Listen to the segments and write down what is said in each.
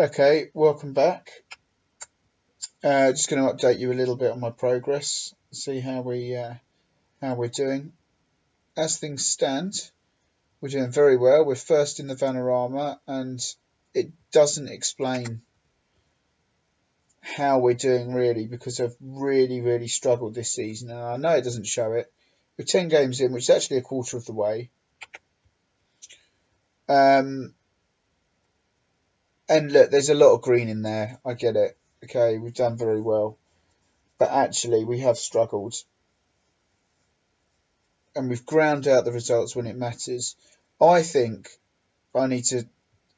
Okay, welcome back. Just going to update you a little bit on my progress, see how we're doing. As things stand, we're doing very well. We're first in the Vanarama, and it doesn't explain how we're doing really, because I've really struggled this season, and I know it doesn't show it. We're 10 games in, which is actually a quarter of the way. And look, there's a lot of green in there. I get it. Okay, we've done very well. But actually, we have struggled. And we've ground out the results when it matters. I think I need to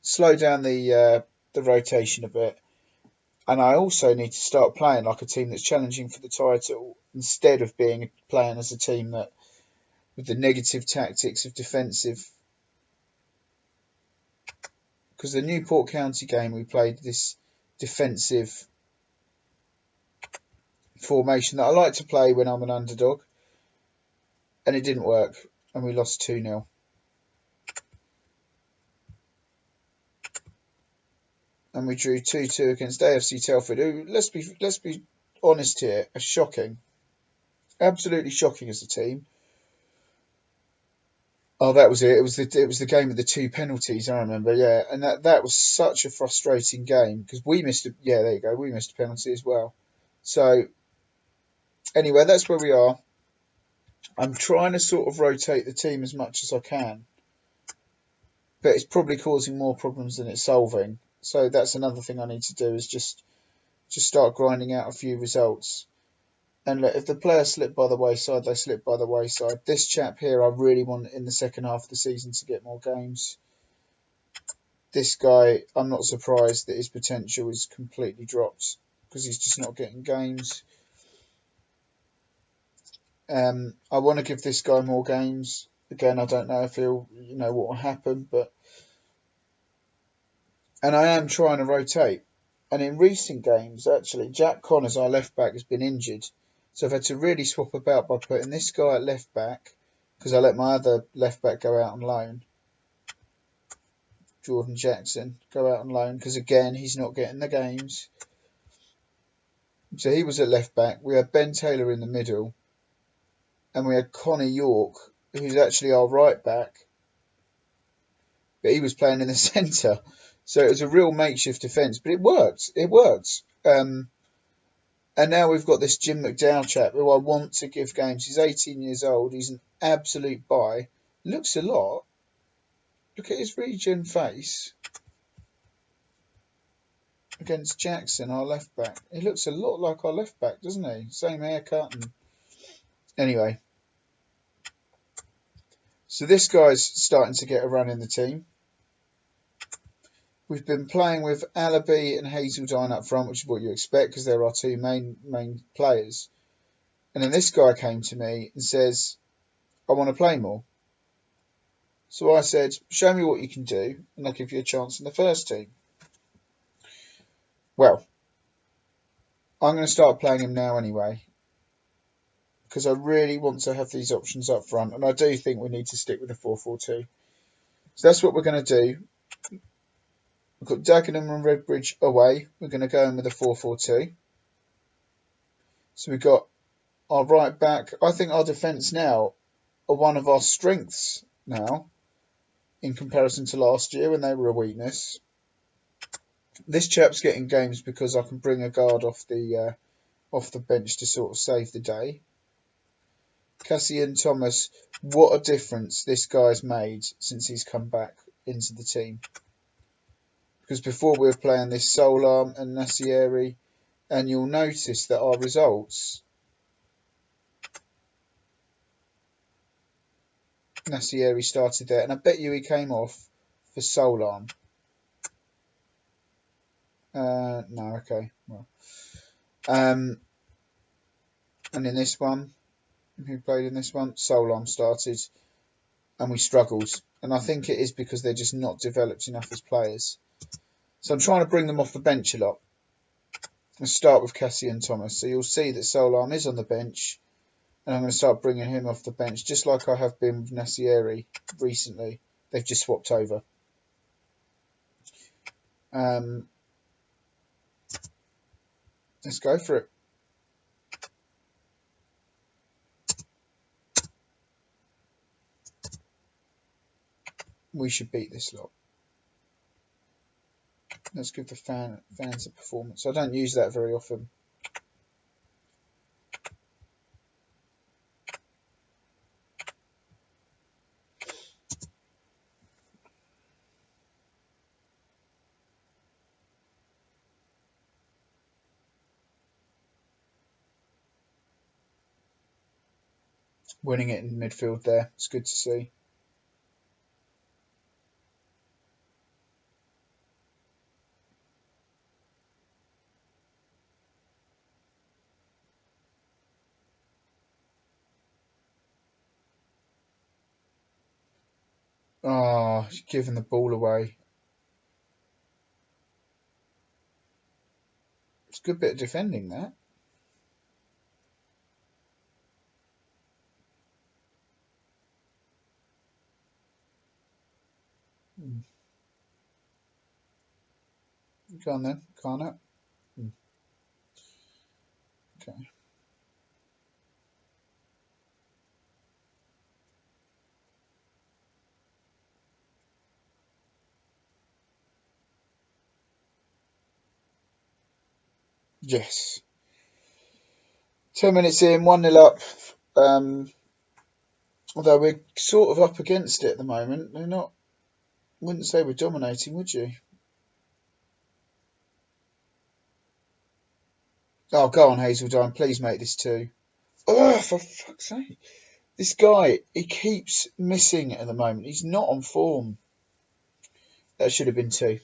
slow down the rotation a bit. And I also need to start playing like a team that's challenging for the title, instead of playing as a team that, with the negative tactics of defensive. Because the Newport County game, we played this defensive formation that I like to play when I'm an underdog, and it didn't work, and we lost 2-0. And we drew 2-2 against AFC Telford, who, let's be honest here, are shocking. Absolutely shocking as a team. Oh, that was it. It was the game with the 2 penalties, I remember, yeah. And that was such a frustrating game, because we missed there you go, we missed a penalty as well. So anyway, that's where we are. I'm trying to sort of rotate the team as much as I can, but it's probably causing more problems than it's solving. So that's another thing I need to do, is just start grinding out a few results. And look, if the players slip by the wayside, they slip by the wayside. This chap here, I really want in the second half of the season to get more games. This guy, I'm not surprised that his potential is completely dropped, because he's just not getting games. I want to give this guy more games. Again, I don't know if what will happen, and I am trying to rotate. And in recent games, actually, Jack Connors, our left back, has been injured. So I've had to really swap about by putting this guy at left back, because I let my other left back go out on loan. Jordan Jackson go out on loan, because again, he's not getting the games. So he was at left back. We had Ben Taylor in the middle, and we had Connor York, who's actually our right back, but he was playing in the centre. So it was a real makeshift defence, but it worked. It worked. And now we've got this Jim McDowell chap, who I want to give games. He's 18 years old. He's an absolute buy. Looks a lot. Look at his regen face against Jackson, our left back. He looks a lot like our left back, doesn't he? Same haircut. And anyway, so this guy's starting to get a run in the team. We've been playing with Alabi and Hazeldine up front, which is what you expect, because they're our 2 main players. And then this guy came to me and says, I want to play more. So I said, show me what you can do, and I'll give you a chance in the first team. Well, I'm going to start playing him now anyway, because I really want to have these options up front, and I do think we need to stick with the 4-4-2. So that's what we're going to do. We've got Dagenham and Redbridge away. We're going to go in with a 4-4-2. So we've got our right back. I think our defence now are one of our strengths now, in comparison to last year when they were a weakness. This chap's getting games because I can bring a guard off the bench to sort of save the day. Cassian Thomas, what a difference this guy's made since he's come back into the team. Because before we were playing this Solarm and Nassieri, and you'll notice that our results, Nassieri started there, and I bet you he came off for Solarm. No, okay, well. And in this one, who played in this one? Solarm started, and we struggled. And I think it is because they're just not developed enough as players. So I'm trying to bring them off the bench a lot. Let's start with Cassian Thomas. So you'll see that Solarm is on the bench, and I'm going to start bringing him off the bench, just like I have been with Nassieri recently. They've just swapped over. Let's go for it. We should beat this lot. Let's give the fans a performance. I don't use that very often. Winning it in midfield there. It's good to see. Oh, giving the ball away. It's a good bit of defending that. Go on then, can't it? Okay. Yes. 10 minutes in, 1-0 up. Although we're sort of up against it at the moment. They're not, wouldn't say we're dominating, would you? Oh, go on, Hazeldine. Please make this 2. Oh, for fuck's sake. This guy, he keeps missing at the moment. He's not on form. That should have been 2.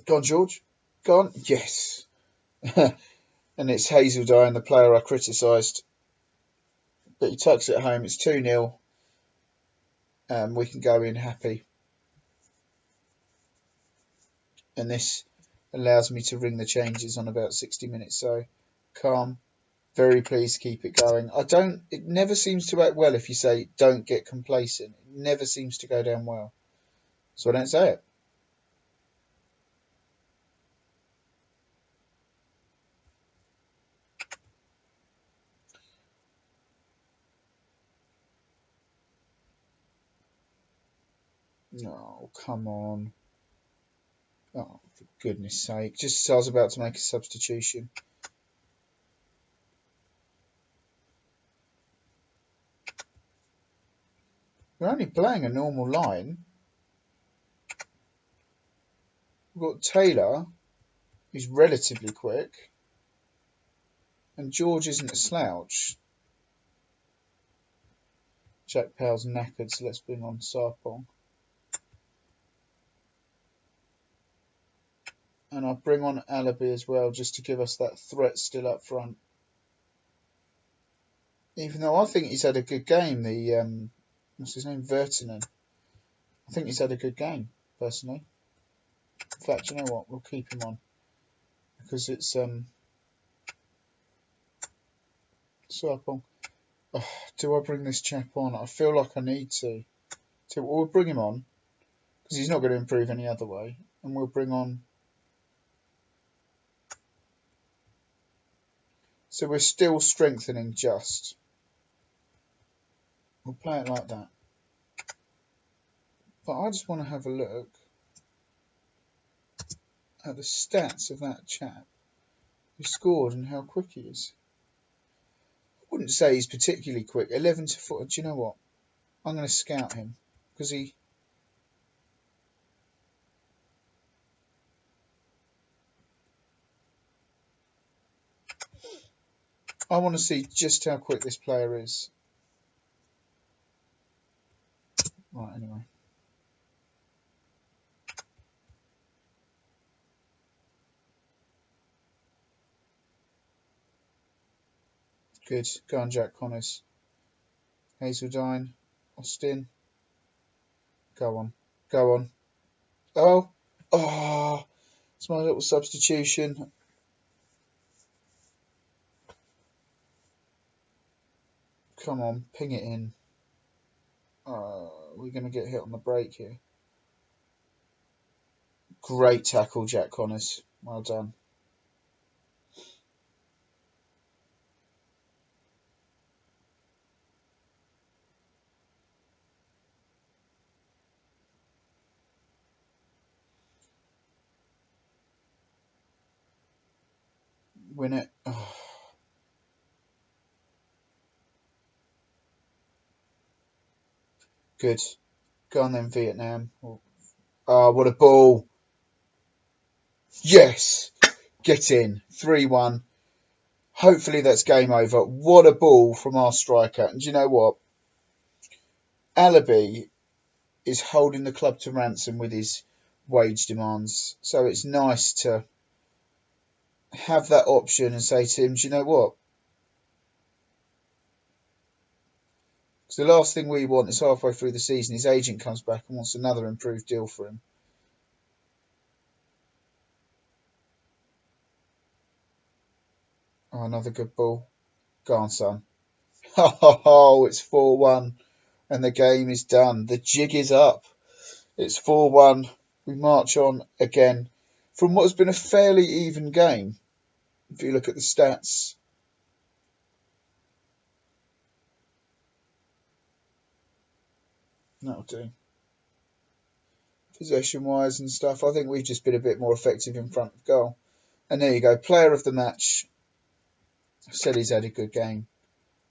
Go on, George. Go on. Yes. And it's Hazeldine, the player I criticised. But he tucks it home. It's 2-0. We can go in happy. And this allows me to ring the changes on about 60 minutes. So calm. Very pleased to keep it going. It never seems to act well if you say don't get complacent. It never seems to go down well. So I don't say it. No, come on. Oh, for goodness sake. Just as I was about to make a substitution. We're only playing a normal line. We've got Taylor, who's relatively quick. And George isn't a slouch. Jack Powell's knackered, so let's bring on Sarpong. And I'll bring on Alabi as well, just to give us that threat still up front. Even though I think he's had a good game, the what's his name, Vertinen. I think he's had a good game, personally. In fact, you know what? We'll keep him on because it's Sarpong. Oh, do I bring this chap on? I feel like I need to. We'll bring him on because he's not going to improve any other way, and we'll bring on. So we're still strengthening just. We'll play it like that. But I just want to have a look at the stats of that chap who scored and how quick he is. I wouldn't say he's particularly quick. 11 to 4. Do you know what? I'm going to scout him because I want to see just how quick this player is. Right, anyway. Good. Go on, Jack Connors. Hazeldine. Austin. Go on. Go on. Oh. Oh. It's my little substitution. Come on, ping it in. We're going to get hit on the break here. Great tackle, Jack Connors. Well done. Win it. Oh. Good. Go on then, Vietnam. Oh, what a ball. Yes. Get in. 3-1. Hopefully that's game over. What a ball from our striker. And do you know what? Alabi is holding the club to ransom with his wage demands. So it's nice to have that option and say to him, do you know what? Because the last thing we want is halfway through the season, his agent comes back and wants another improved deal for him. Oh, another good ball. Go on, son. Oh, it's 4-1 and the game is done. The jig is up. It's 4-1. We march on again from what has been a fairly even game. If you look at the stats. That'll do. Possession-wise and stuff, I think we've just been a bit more effective in front of goal. And there you go. Player of the match. I said he's had a good game.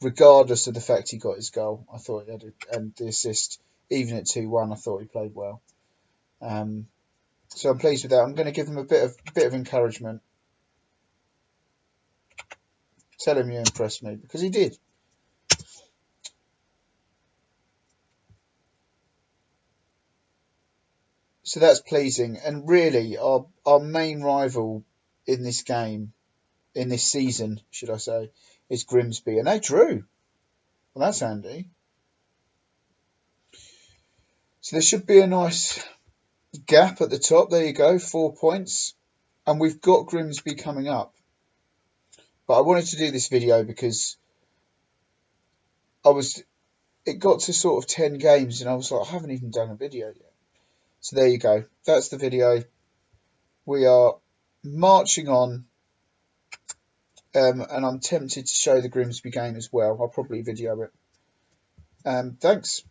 Regardless of the fact he got his goal. I thought he had and the assist. Even at 2-1, I thought he played well. So I'm pleased with that. I'm going to give him a bit of encouragement. Tell him you impressed me, because he did. So that's pleasing. And really, our main rival in this game, in this season, should I say, is Grimsby. And they drew. Well, that's handy. So there should be a nice gap at the top. There you go, 4 points. And we've got Grimsby coming up. But I wanted to do this video because it got to sort of 10 games and I was like, I haven't even done a video yet. So there you go. That's the video. We are marching on. And I'm tempted to show the Grimsby game as well. I'll probably video it. Thanks.